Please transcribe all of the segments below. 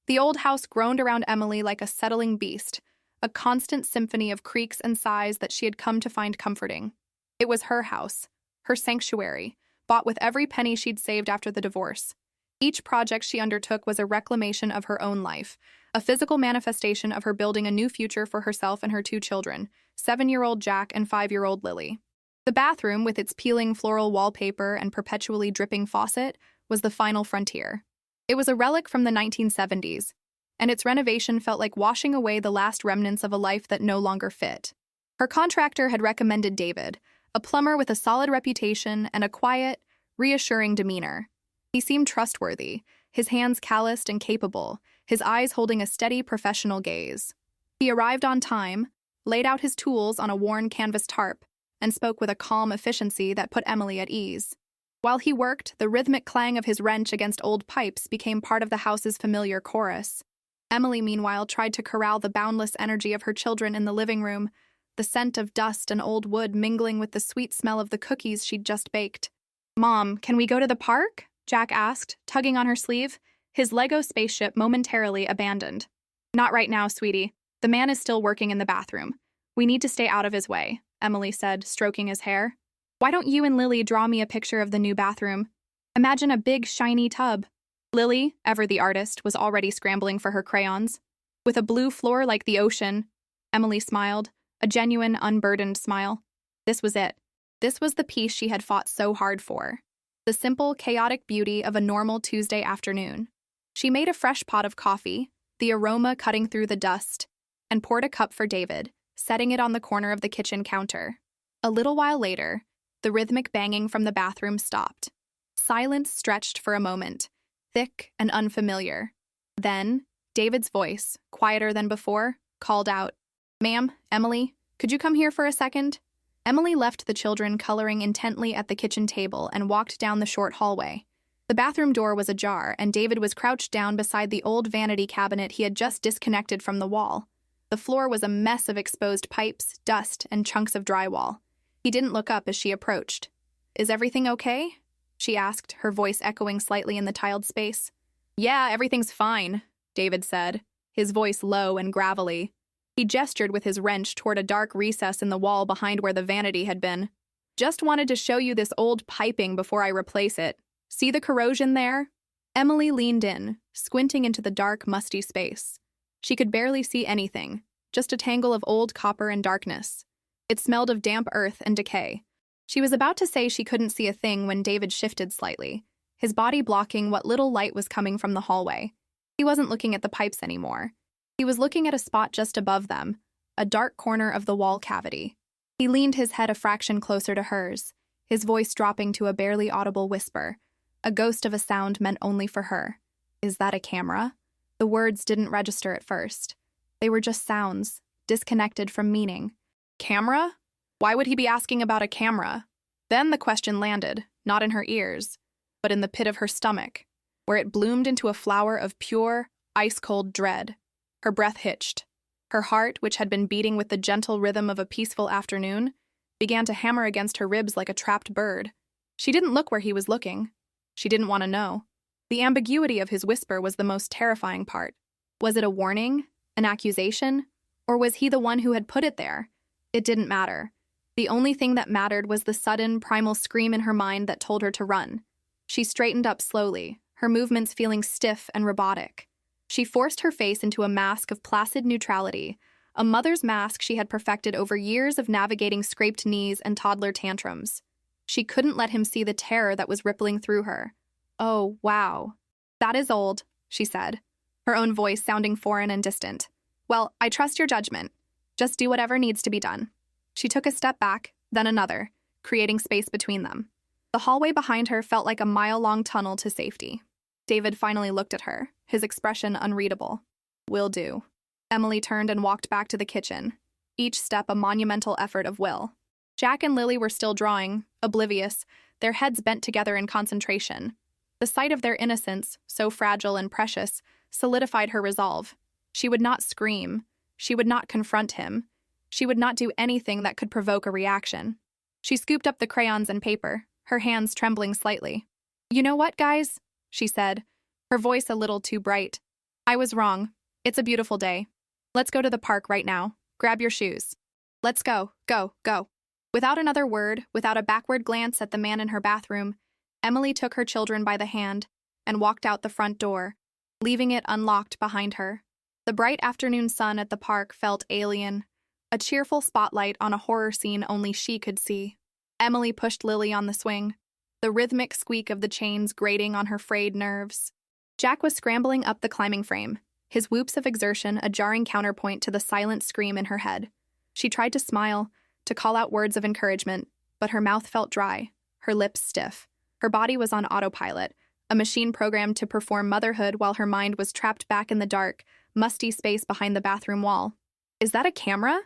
The old house groaned around Emily like a settling beast, a constant symphony of creaks and sighs that she had come to find comforting. It was her house, her sanctuary, bought with every penny she'd saved after the divorce. Each project she undertook was a reclamation of her own life, a physical manifestation of her building a new future for herself and her two children, 7-year-old Jack and 5-year-old Lily. The bathroom, with its peeling floral wallpaper and perpetually dripping faucet, was the final frontier. It was a relic from the 1970s, and its renovation felt like washing away the last remnants of a life that no longer fit. Her contractor had recommended David, a plumber with a solid reputation and a quiet, reassuring demeanor. He seemed trustworthy, his hands calloused and capable, his eyes holding a steady professional gaze. He arrived on time, laid out his tools on a worn canvas tarp, and spoke with a calm efficiency that put Emily at ease. While he worked, the rhythmic clang of his wrench against old pipes became part of the house's familiar chorus. Emily, meanwhile, tried to corral the boundless energy of her children in the living room, the scent of dust and old wood mingling with the sweet smell of the cookies she'd just baked. "Mom, can we go to the park?" Jack asked, tugging on her sleeve, his Lego spaceship momentarily abandoned. "Not right now, sweetie. The man is still working in the bathroom. We need to stay out of his way," Emily said, stroking his hair. "Why don't you and Lily draw me a picture of the new bathroom? Imagine a big, shiny tub." Lily, ever the artist, was already scrambling for her crayons. With a blue floor like the ocean, Emily smiled, a genuine, unburdened smile. This was it. This was the piece she had fought so hard for. The simple, chaotic beauty of a normal Tuesday afternoon. She made a fresh pot of coffee, the aroma cutting through the dust, and poured a cup for David, setting it on the corner of the kitchen counter. A little while later, the rhythmic banging from the bathroom stopped. Silence stretched for a moment, thick and unfamiliar. Then, David's voice, quieter than before, called out, "Ma'am, Emily, could you come here for a second?" Emily left the children coloring intently at the kitchen table and walked down the short hallway. The bathroom door was ajar, and David was crouched down beside the old vanity cabinet he had just disconnected from the wall. The floor was a mess of exposed pipes, dust, and chunks of drywall. He didn't look up as she approached. "Is everything okay?" she asked, her voice echoing slightly in the tiled space. "Yeah, everything's fine," David said, his voice low and gravelly. He gestured with his wrench toward a dark recess in the wall behind where the vanity had been. "Just wanted to show you this old piping before I replace it. See the corrosion there?" Emily leaned in, squinting into the dark, musty space. She could barely see anything, just a tangle of old copper and darkness. It smelled of damp earth and decay. She was about to say she couldn't see a thing when David shifted slightly, his body blocking what little light was coming from the hallway. He wasn't looking at the pipes anymore. He was looking at a spot just above them, a dark corner of the wall cavity. He leaned his head a fraction closer to hers, his voice dropping to a barely audible whisper, a ghost of a sound meant only for her. "Is that a camera?" The words didn't register at first. They were just sounds, disconnected from meaning. Camera? Why would he be asking about a camera? Then the question landed, not in her ears, but in the pit of her stomach, where it bloomed into a flower of pure, ice-cold dread. Her breath hitched. Her heart, which had been beating with the gentle rhythm of a peaceful afternoon, began to hammer against her ribs like a trapped bird. She didn't look where he was looking. She didn't want to know. The ambiguity of his whisper was the most terrifying part. Was it a warning, an accusation, or was he the one who had put it there? It didn't matter. The only thing that mattered was the sudden, primal scream in her mind that told her to run. She straightened up slowly, her movements feeling stiff and robotic. She forced her face into a mask of placid neutrality, a mother's mask she had perfected over years of navigating scraped knees and toddler tantrums. She couldn't let him see the terror that was rippling through her. "Oh, wow. That is old," she said, her own voice sounding foreign and distant. "Well, I trust your judgment. Just do whatever needs to be done." She took a step back, then another, creating space between them. The hallway behind her felt like a mile-long tunnel to safety. David finally looked at her, his expression unreadable. "Will do." Emily turned and walked back to the kitchen, each step a monumental effort of will. Jack and Lily were still drawing, oblivious, their heads bent together in concentration. The sight of their innocence, so fragile and precious, solidified her resolve. She would not scream. She would not confront him. She would not do anything that could provoke a reaction. She scooped up the crayons and paper, her hands trembling slightly. "You know what, guys?" she said, her voice a little too bright. I was wrong. It's a beautiful day. Let's go to the park right now. Grab your shoes. Let's go, go, go. Without another word, without a backward glance at the man in her bathroom, Emily took her children by the hand and walked out the front door, leaving it unlocked behind her. The bright afternoon sun at the park felt alien, a cheerful spotlight on a horror scene only she could see. Emily pushed Lily on the swing, the rhythmic squeak of the chains grating on her frayed nerves. Jack was scrambling up the climbing frame, his whoops of exertion a jarring counterpoint to the silent scream in her head. She tried to smile, to call out words of encouragement, but her mouth felt dry, her lips stiff. Her body was on autopilot, a machine programmed to perform motherhood while her mind was trapped back in the dark, musty space behind the bathroom wall. Is that a camera?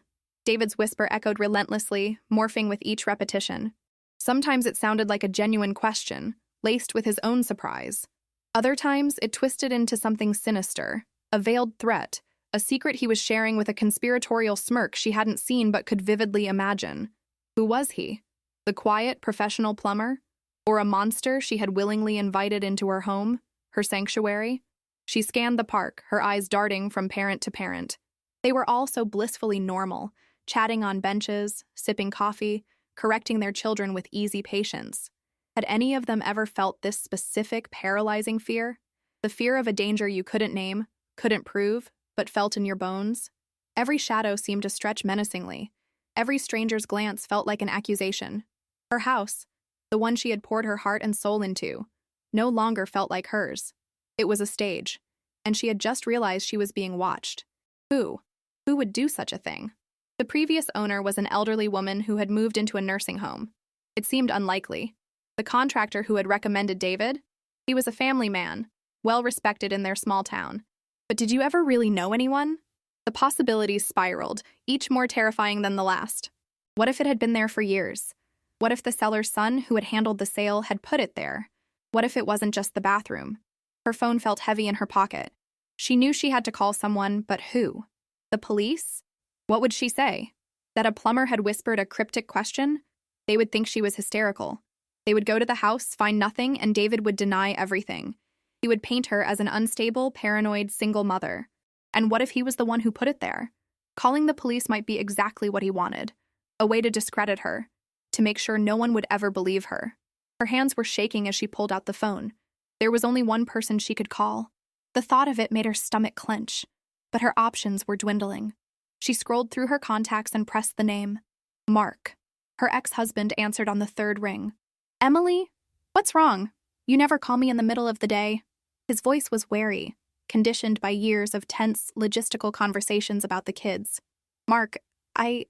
David's whisper echoed relentlessly, morphing with each repetition. Sometimes it sounded like a genuine question, laced with his own surprise. Other times, it twisted into something sinister, a veiled threat, a secret he was sharing with a conspiratorial smirk she hadn't seen but could vividly imagine. Who was he? The quiet, professional plumber? Or a monster she had willingly invited into her home, her sanctuary? She scanned the park, her eyes darting from parent to parent. They were all so blissfully normal, chatting on benches, sipping coffee, correcting their children with easy patience. Had any of them ever felt this specific, paralyzing fear? The fear of a danger you couldn't name, couldn't prove, but felt in your bones? Every shadow seemed to stretch menacingly. Every stranger's glance felt like an accusation. Her house, the one she had poured her heart and soul into, no longer felt like hers. It was a stage, and she had just realized she was being watched. Who? Who would do such a thing? The previous owner was an elderly woman who had moved into a nursing home. It seemed unlikely. The contractor who had recommended David? He was a family man, well respected in their small town. But did you ever really know anyone? The possibilities spiraled, each more terrifying than the last. What if it had been there for years? What if the seller's son, who had handled the sale, had put it there? What if it wasn't just the bathroom? Her phone felt heavy in her pocket. She knew she had to call someone, but who? The police? What would she say? That a plumber had whispered a cryptic question? They would think she was hysterical. They would go to the house, find nothing, and David would deny everything. He would paint her as an unstable, paranoid, single mother. And what if he was the one who put it there? Calling the police might be exactly what he wanted. A way to discredit her, to make sure no one would ever believe her. Her hands were shaking as she pulled out the phone. There was only one person she could call. The thought of it made her stomach clench, but her options were dwindling. She scrolled through her contacts and pressed the name. Mark. Her ex-husband answered on the third ring. Emily? What's wrong? You never call me in the middle of the day. His voice was wary, conditioned by years of tense, logistical conversations about the kids. Mark, I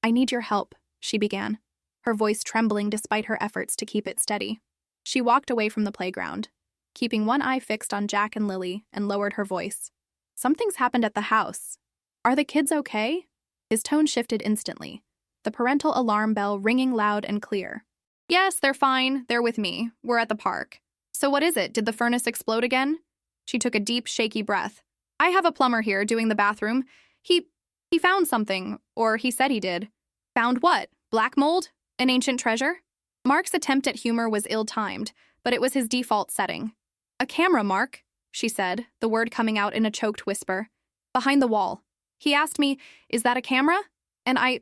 need your help, she began, her voice trembling despite her efforts to keep it steady. She walked away from the playground, keeping one eye fixed on Jack and Lily, and lowered her voice. Something's happened at the house. Are the kids okay? His tone shifted instantly, the parental alarm bell ringing loud and clear. Yes, they're fine. They're with me. We're at the park. So what is it? Did the furnace explode again? She took a deep, shaky breath. I have a plumber here doing the bathroom. He found something, or he said he did. Found what? Black mold? An ancient treasure? Mark's attempt at humor was ill-timed, but it was his default setting. A camera, Mark, she said, the word coming out in a choked whisper. Behind the wall. He asked me, is that a camera? And I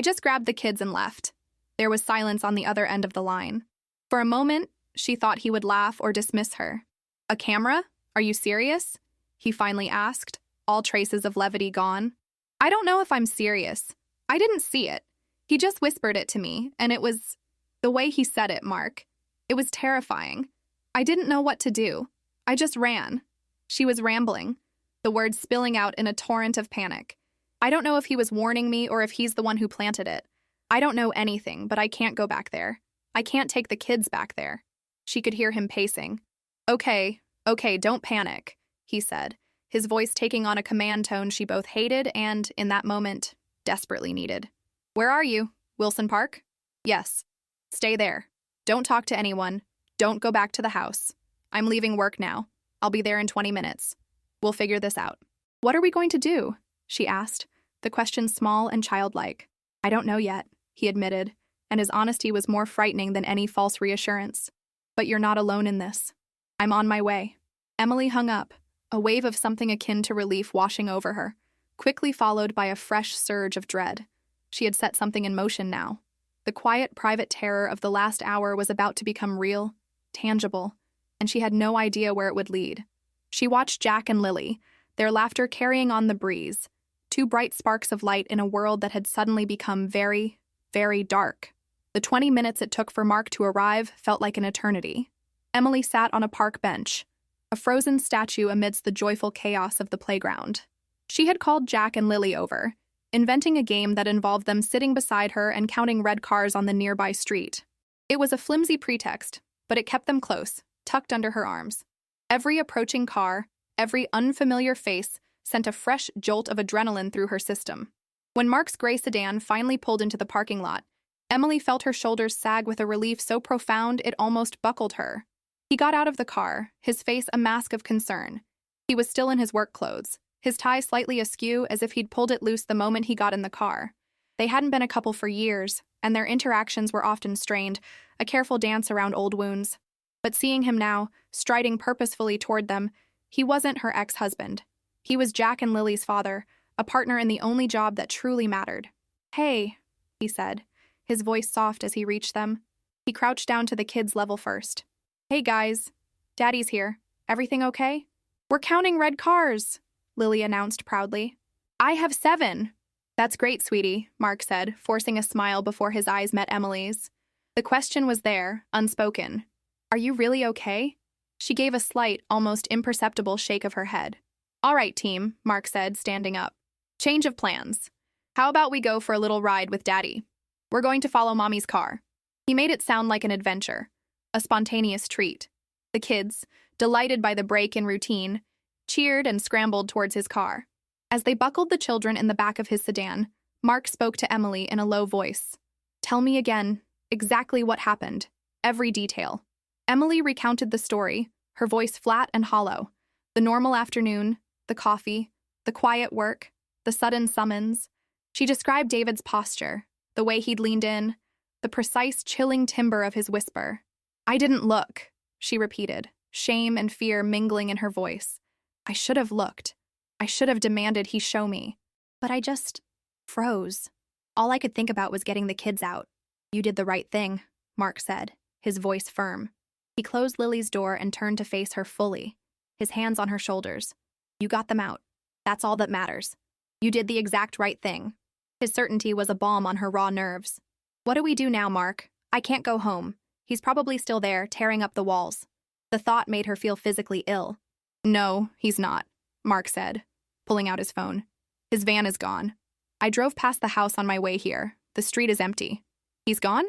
just grabbed the kids and left. There was silence on the other end of the line. For a moment, she thought he would laugh or dismiss her. A camera? Are you serious? He finally asked, all traces of levity gone. I don't know if I'm serious. I didn't see it. He just whispered it to me, and it was the way he said it, Mark. It was terrifying. I didn't know what to do. I just ran. She was rambling, the words spilling out in a torrent of panic. I don't know if he was warning me or if he's the one who planted it. I don't know anything, but I can't go back there. I can't take the kids back there. She could hear him pacing. Okay, don't panic, he said, his voice taking on a command tone she both hated and, in that moment, desperately needed. Where are you? Wilson Park? Yes. Stay there. Don't talk to anyone. Don't go back to the house. I'm leaving work now. I'll be there in 20 minutes. We'll figure this out. What are we going to do? She asked, the question small and childlike. I don't know yet, he admitted, and his honesty was more frightening than any false reassurance. But you're not alone in this. I'm on my way. Emily hung up, a wave of something akin to relief washing over her, quickly followed by a fresh surge of dread. She had set something in motion now. The quiet, private terror of the last hour was about to become real, tangible, and she had no idea where it would lead. She watched Jack and Lily, their laughter carrying on the breeze, two bright sparks of light in a world that had suddenly become very, very dark. The 20 minutes it took for Mark to arrive felt like an eternity. Emily sat on a park bench, a frozen statue amidst the joyful chaos of the playground. She had called Jack and Lily over, inventing a game that involved them sitting beside her and counting red cars on the nearby street. It was a flimsy pretext, but it kept them close, tucked under her arms. Every approaching car, every unfamiliar face sent a fresh jolt of adrenaline through her system. When Mark's gray sedan finally pulled into the parking lot, Emily felt her shoulders sag with a relief so profound it almost buckled her. He got out of the car, his face a mask of concern. He was still in his work clothes, his tie slightly askew as if he'd pulled it loose the moment he got in the car. They hadn't been a couple for years, and their interactions were often strained, a careful dance around old wounds. But seeing him now, striding purposefully toward them, he wasn't her ex-husband. He was Jack and Lily's father, a partner in the only job that truly mattered. "Hey," he said, his voice soft as he reached them. He crouched down to the kids' level first. "Hey guys, Daddy's here. Everything okay?" "We're counting red cars," Lily announced proudly. "I have 7. "That's great, sweetie," Mark said, forcing a smile before his eyes met Emily's. The question was there, unspoken. "Are you really okay?" She gave a slight, almost imperceptible shake of her head. "All right, team," Mark said, standing up. "Change of plans. How about we go for a little ride with Daddy? We're going to follow Mommy's car." He made it sound like an adventure, a spontaneous treat. The kids, delighted by the break in routine, cheered and scrambled towards his car. As they buckled the children in the back of his sedan, Mark spoke to Emily in a low voice. "Tell me again, exactly what happened, every detail." Emily recounted the story, her voice flat and hollow. The normal afternoon, the coffee, the quiet work, the sudden summons. She described David's posture, the way he'd leaned in, the precise, chilling timbre of his whisper. "I didn't look," she repeated, shame and fear mingling in her voice. "I should have looked. I should have demanded he show me. But I just froze. All I could think about was getting the kids out." "You did the right thing," Mark said, his voice firm. He closed Lily's door and turned to face her fully, his hands on her shoulders. "You got them out. That's all that matters. You did the exact right thing." His certainty was a balm on her raw nerves. "What do we do now, Mark? I can't go home. He's probably still there, tearing up the walls." The thought made her feel physically ill. "No, he's not," Mark said, pulling out his phone. "His van is gone. I drove past the house on my way here. The street is empty." "He's gone?"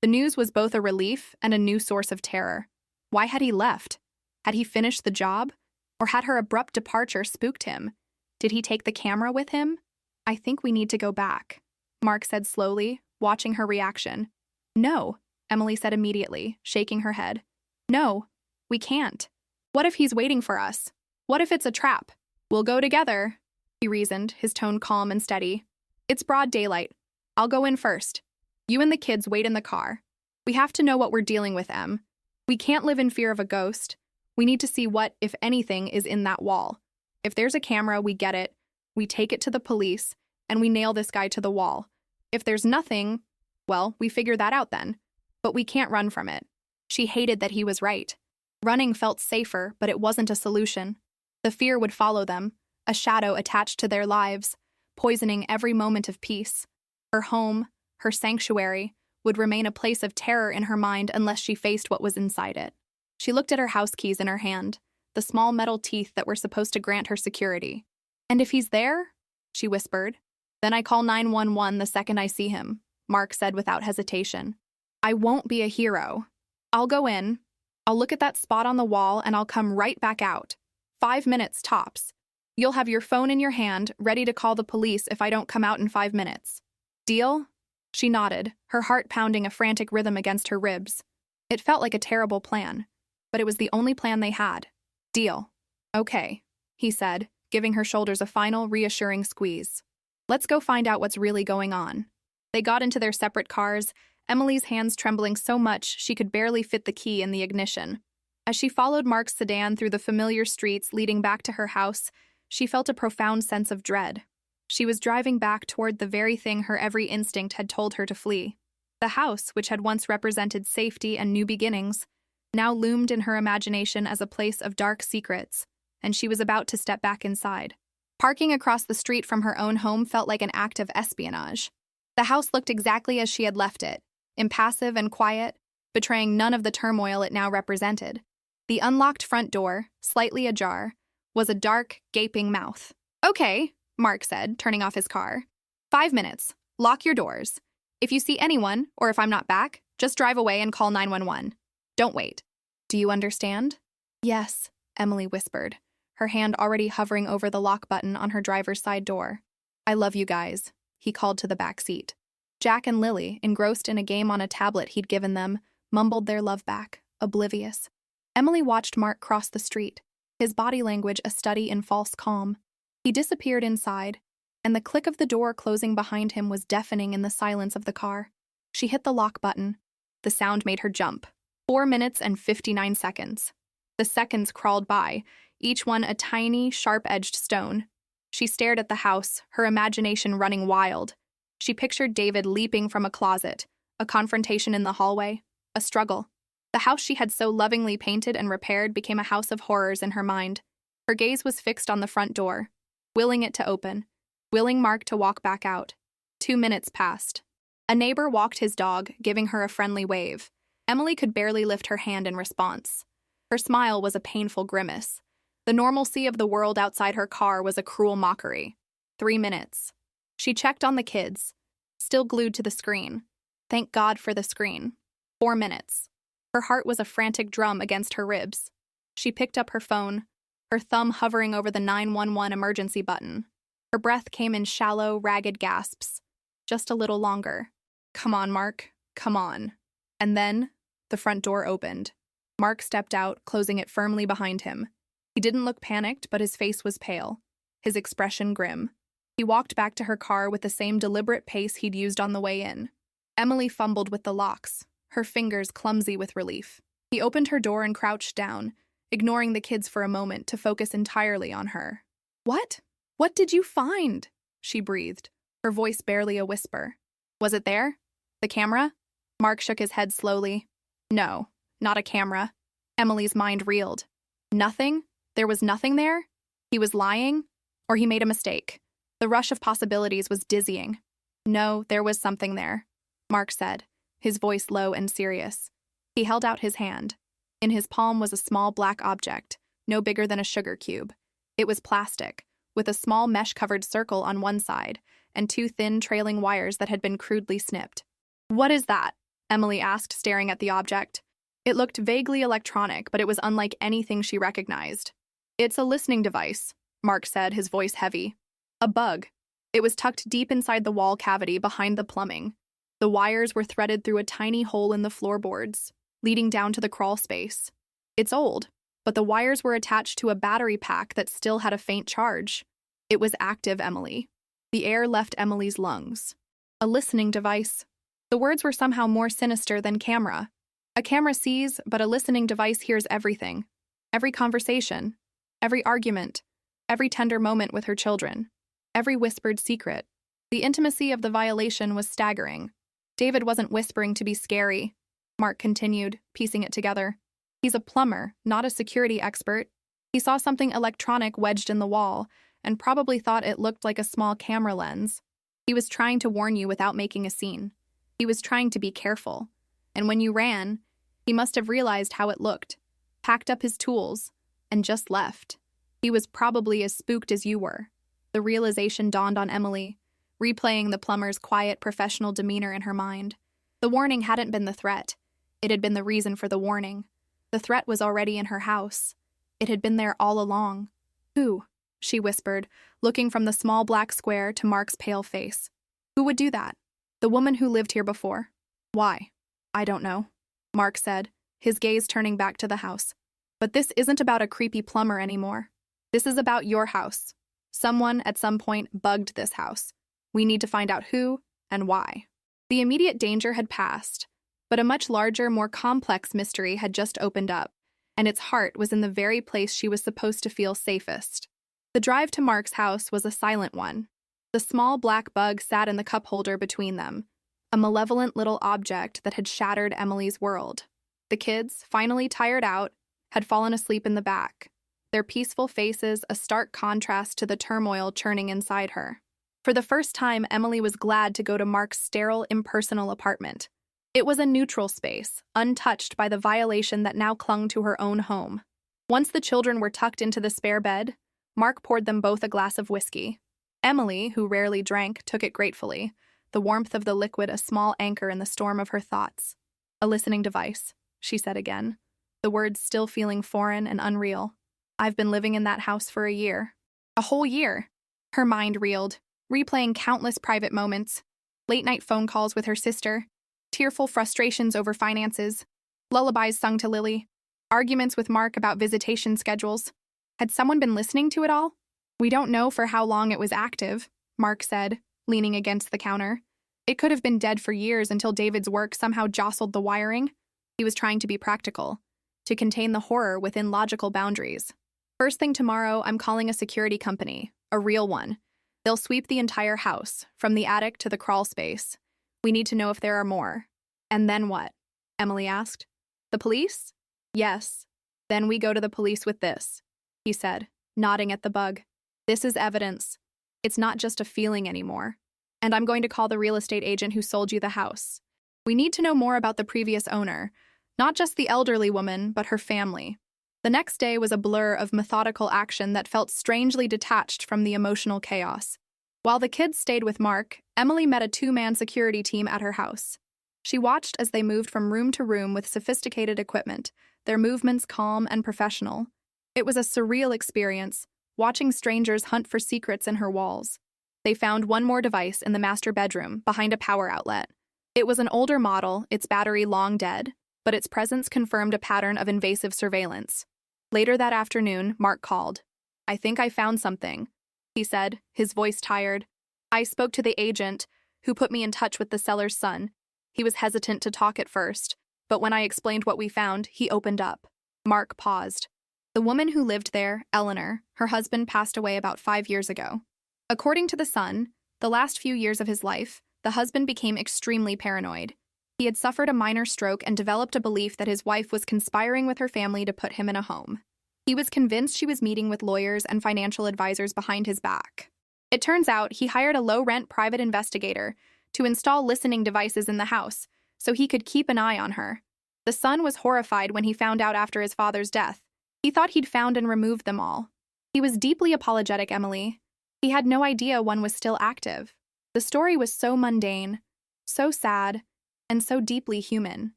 The news was both a relief and a new source of terror. Why had he left? Had he finished the job? Or had her abrupt departure spooked him? Did he take the camera with him? "I think we need to go back," Mark said slowly, watching her reaction. "No," Emily said immediately, shaking her head. "No, we can't. What if he's waiting for us? What if it's a trap? We'll go together," he reasoned, his tone calm and steady. "It's broad daylight. I'll go in first. You and the kids wait in the car. We have to know what we're dealing with, Em. We can't live in fear of a ghost. We need to see what, if anything, is in that wall. If there's a camera, we get it. We take it to the police, and we nail this guy to the wall. If there's nothing, well, we figure that out then. But we can't run from it." She hated that he was right. Running felt safer, but it wasn't a solution. The fear would follow them, a shadow attached to their lives, poisoning every moment of peace. Her home, her sanctuary, would remain a place of terror in her mind unless she faced what was inside it. She looked at her house keys in her hand, the small metal teeth that were supposed to grant her security. "And if he's there?" she whispered. "Then I call 911 the second I see him," Mark said without hesitation. "I won't be a hero. I'll go in, I'll look at that spot on the wall, and I'll come right back out. 5 minutes tops. You'll have your phone in your hand, ready to call the police if I don't come out in 5 minutes. Deal?" She nodded, her heart pounding a frantic rhythm against her ribs. It felt like a terrible plan, but it was the only plan they had. "Deal." "Okay," he said, giving her shoulders a final, reassuring squeeze. "Let's go find out what's really going on." They got into their separate cars, Emily's hands trembling so much she could barely fit the key in the ignition. As she followed Mark's sedan through the familiar streets leading back to her house, she felt a profound sense of dread. She was driving back toward the very thing her every instinct had told her to flee. The house, which had once represented safety and new beginnings, now loomed in her imagination as a place of dark secrets, and she was about to step back inside. Parking across the street from her own home felt like an act of espionage. The house looked exactly as she had left it, impassive and quiet, betraying none of the turmoil it now represented. The unlocked front door, slightly ajar, was a dark, gaping mouth. "Okay," Mark said, turning off his car. "5 minutes. Lock your doors. If you see anyone, or if I'm not back, just drive away and call 911. Don't wait." "Do you understand?" "Yes," Emily whispered, her hand already hovering over the lock button on her driver's side door. "I love you guys," he called to the back seat. Jack and Lily, engrossed in a game on a tablet he'd given them, mumbled their love back, oblivious. Emily watched Mark cross the street, his body language a study in false calm. He disappeared inside, and the click of the door closing behind him was deafening in the silence of the car. She hit the lock button. The sound made her jump. 4 minutes and 59 seconds. The seconds crawled by, each one a tiny, sharp-edged stone. She stared at the house, her imagination running wild. She pictured David leaping from a closet, a confrontation in the hallway, a struggle. The house she had so lovingly painted and repaired became a house of horrors in her mind. Her gaze was fixed on the front door, willing it to open, willing Mark to walk back out. 2 minutes passed. A neighbor walked his dog, giving her a friendly wave. Emily could barely lift her hand in response. Her smile was a painful grimace. The normalcy of the world outside her car was a cruel mockery. 3 minutes. She checked on the kids, still glued to the screen. Thank God for the screen. 4 minutes. Her heart was a frantic drum against her ribs. She picked up her phone, her thumb hovering over the 911 emergency button. Her breath came in shallow, ragged gasps. Just a little longer. "Come on, Mark. Come on." And then, the front door opened. Mark stepped out, closing it firmly behind him. He didn't look panicked, but his face was pale, his expression grim. He walked back to her car with the same deliberate pace he'd used on the way in. Emily fumbled with the locks, her fingers clumsy with relief. He opened her door and crouched down, ignoring the kids for a moment to focus entirely on her. "What? What did you find?" she breathed, her voice barely a whisper. "Was it there? The camera?" Mark shook his head slowly. "No, not a camera." Emily's mind reeled. Nothing? There was nothing there? He was lying? Or he made a mistake? The rush of possibilities was dizzying. "No, there was something there," Mark said, his voice low and serious. He held out his hand. In his palm was a small black object, no bigger than a sugar cube. It was plastic, with a small mesh-covered circle on one side, and 2 thin trailing wires that had been crudely snipped. "What is that?" Emily asked, staring at the object. It looked vaguely electronic, but it was unlike anything she recognized. "It's a listening device," Mark said, his voice heavy. "A bug." It was tucked deep inside the wall cavity behind the plumbing. The wires were threaded through a tiny hole in the floorboards, leading down to the crawl space. "It's old, but the wires were attached to a battery pack that still had a faint charge. It was active, Emily." The air left Emily's lungs. A listening device. The words were somehow more sinister than camera. A camera sees, but a listening device hears everything. Every conversation, every argument, every tender moment with her children, every whispered secret. The intimacy of the violation was staggering. David wasn't whispering to be scary, Mark continued, piecing it together. He's a plumber, not a security expert. He saw something electronic wedged in the wall, and probably thought it looked like a small camera lens. He was trying to warn you without making a scene. He was trying to be careful. And when you ran, he must have realized how it looked, packed up his tools, and just left. He was probably as spooked as you were. The realization dawned on Emily, replaying the plumber's quiet, professional demeanor in her mind. The warning hadn't been the threat. It had been the reason for the warning. The threat was already in her house. It had been there all along. "Who?" she whispered, looking from the small black square to Mark's pale face. "Who would do that? The woman who lived here before." "Why?" "I don't know," Mark said, his gaze turning back to the house. "But this isn't about a creepy plumber anymore. This is about your house. Someone, at some point, bugged this house. We need to find out who and why." The immediate danger had passed, but a much larger, more complex mystery had just opened up, and its heart was in the very place she was supposed to feel safest. The drive to Mark's house was a silent one. The small black bug sat in the cup holder between them, a malevolent little object that had shattered Emily's world. The kids, finally tired out, had fallen asleep in the back, their peaceful faces a stark contrast to the turmoil churning inside her. For the first time, Emily was glad to go to Mark's sterile, impersonal apartment. It was a neutral space, untouched by the violation that now clung to her own home. Once the children were tucked into the spare bed, Mark poured them both a glass of whiskey. Emily, who rarely drank, took it gratefully, the warmth of the liquid a small anchor in the storm of her thoughts. "A listening device," she said again, the words still feeling foreign and unreal. "I've been living in that house for a year." A whole year! Her mind reeled, replaying countless private moments, late-night phone calls with her sister, tearful frustrations over finances, lullabies sung to Lily, arguments with Mark about visitation schedules. Had someone been listening to it all? "We don't know for how long it was active," Mark said, leaning against the counter. "It could have been dead for years until David's work somehow jostled the wiring." He was trying to be practical, to contain the horror within logical boundaries. "First thing tomorrow, I'm calling a security company, a real one. They'll sweep the entire house, from the attic to the crawl space. We need to know if there are more." "And then what?" Emily asked. "The police?" "Yes. Then we go to the police with this," he said, nodding at the bug. "This is evidence. It's not just a feeling anymore. And I'm going to call the real estate agent who sold you the house. We need to know more about the previous owner, not just the elderly woman, but her family." The next day was a blur of methodical action that felt strangely detached from the emotional chaos. While the kids stayed with Mark, Emily met a two-man security team at her house. She watched as they moved from room to room with sophisticated equipment, their movements calm and professional. It was a surreal experience, watching strangers hunt for secrets in her walls. They found one more device in the master bedroom, behind a power outlet. It was an older model, its battery long dead, but its presence confirmed a pattern of invasive surveillance. Later that afternoon, Mark called. "I think I found something," he said, his voice tired. "I spoke to the agent, who put me in touch with the seller's son. He was hesitant to talk at first, but when I explained what we found, he opened up." Mark paused. The woman who lived there, Eleanor, her husband passed away about 5 years ago. According to the son, the last few years of his life, the husband became extremely paranoid. He had suffered a minor stroke and developed a belief that his wife was conspiring with her family to put him in a home. He was convinced she was meeting with lawyers and financial advisors behind his back. It turns out he hired a low-rent private investigator to install listening devices in the house so he could keep an eye on her. The son was horrified when he found out after his father's death. He thought he'd found and removed them all. He was deeply apologetic, Emily. He had no idea one was still active. The story was so mundane, so sad, and so deeply human.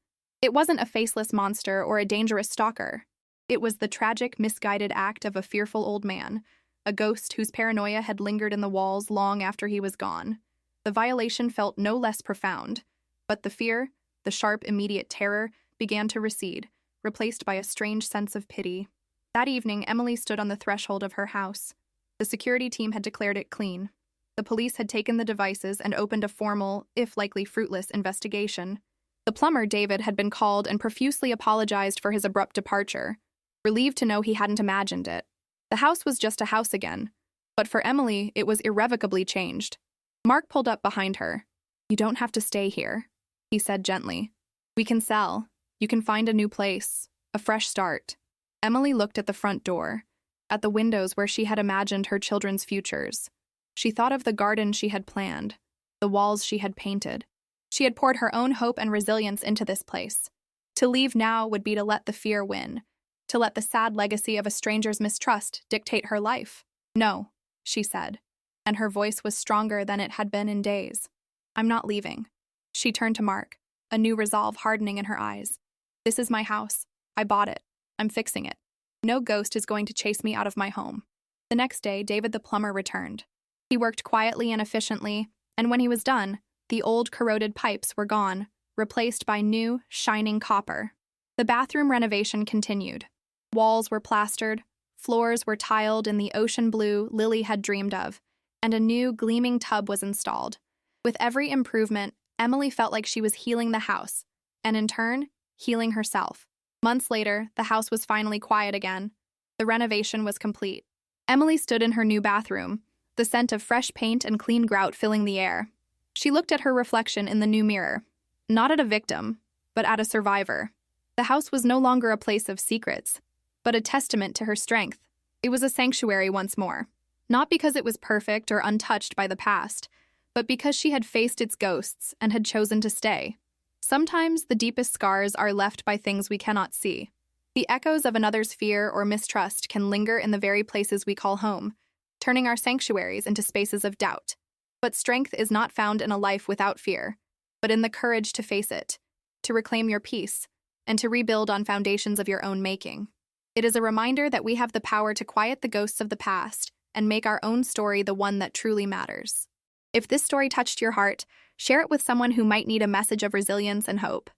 It wasn't a faceless monster or a dangerous stalker. It was the tragic, misguided act of a fearful old man, a ghost whose paranoia had lingered in the walls long after he was gone. The violation felt no less profound, but the fear, the sharp, immediate terror, began to recede, replaced by a strange sense of pity. That evening, Emily stood on the threshold of her house. The security team had declared it clean. The police had taken the devices and opened a formal, if likely fruitless, investigation. The plumber, David, had been called and profusely apologized for his abrupt departure, relieved to know he hadn't imagined it. The house was just a house again, but for Emily, it was irrevocably changed. Mark pulled up behind her. "You don't have to stay here," he said gently. "We can sell. You can find a new place, a fresh start." Emily looked at the front door, at the windows where she had imagined her children's futures. She thought of the garden she had planned, the walls she had painted. She had poured her own hope and resilience into this place. To leave now would be to let the fear win, to let the sad legacy of a stranger's mistrust dictate her life. "No," she said, and her voice was stronger than it had been in days. "I'm not leaving." She turned to Mark, a new resolve hardening in her eyes. "This is my house. I bought it. I'm fixing it. No ghost is going to chase me out of my home." The next day, David the plumber returned. He worked quietly and efficiently, and when he was done, the old corroded pipes were gone, replaced by new, shining copper. The bathroom renovation continued. Walls were plastered, floors were tiled in the ocean blue Lily had dreamed of, and a new, gleaming tub was installed. With every improvement, Emily felt like she was healing the house, and in turn, healing herself. Months later, the house was finally quiet again. The renovation was complete. Emily stood in her new bathroom, the scent of fresh paint and clean grout filling the air. She looked at her reflection in the new mirror, not at a victim, but at a survivor. The house was no longer a place of secrets, but a testament to her strength. It was a sanctuary once more, not because it was perfect or untouched by the past, but because she had faced its ghosts and had chosen to stay. Sometimes the deepest scars are left by things we cannot see. The echoes of another's fear or mistrust can linger in the very places we call home, turning our sanctuaries into spaces of doubt. But strength is not found in a life without fear, but in the courage to face it, to reclaim your peace, and to rebuild on foundations of your own making. It is a reminder that we have the power to quiet the ghosts of the past and make our own story the one that truly matters. If this story touched your heart, share it with someone who might need a message of resilience and hope.